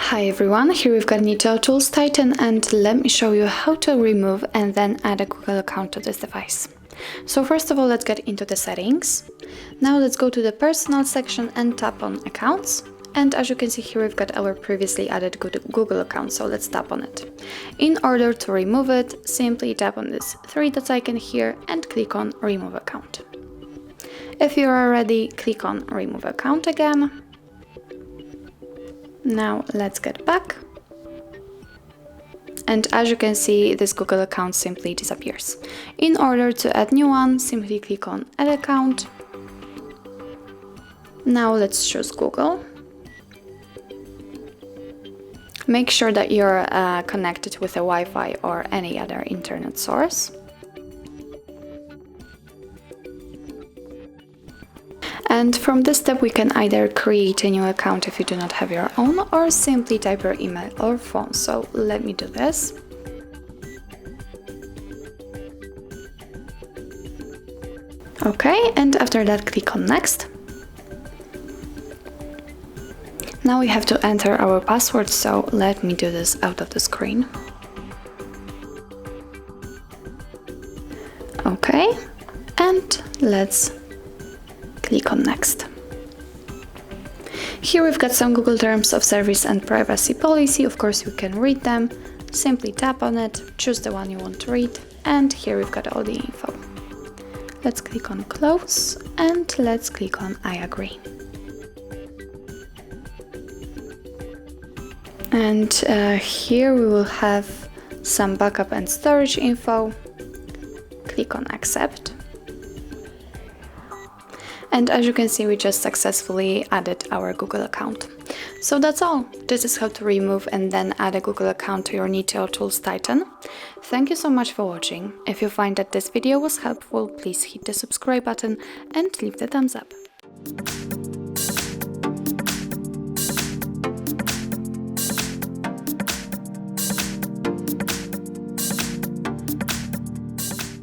Hi everyone, here we've got Niteo Tools Titan, and let me show you how to remove and then add a Google account to this device. So first of all, let's get into the settings. Now let's go to the personal section and tap on accounts. And as you can see here, we've got our previously added Google account, so let's tap on it. In order to remove it, simply tap on this three dots icon here and click on remove account. If you are ready, click on remove account again. Now let's get back, and as you can see, this Google account simply disappears. In order to add new one, simply click on add account. Now let's choose Google. Make sure that you're connected with a Wi-Fi or any other internet source. And from this step we can either create a new account if you do not have your own, or simply type your email or phone. So let me do this. Okay, and after that click on next. Now we have to enter our password, so let me do this out of the screen. Okay, and let's click on next. Here we've got some Google Terms of Service and Privacy Policy. Of course you can read them. Simply tap on it, choose the one you want to read, and here we've got all the info. Let's click on close and let's click on I agree. And here we will have some backup and storage info. Click on accept. And as you can see, we just successfully added our Google account. So that's all. This is how to remove and then add a Google account to your Niteo Tools Titan. Thank you so much for watching. If you find that this video was helpful, please hit the subscribe button and leave the thumbs up.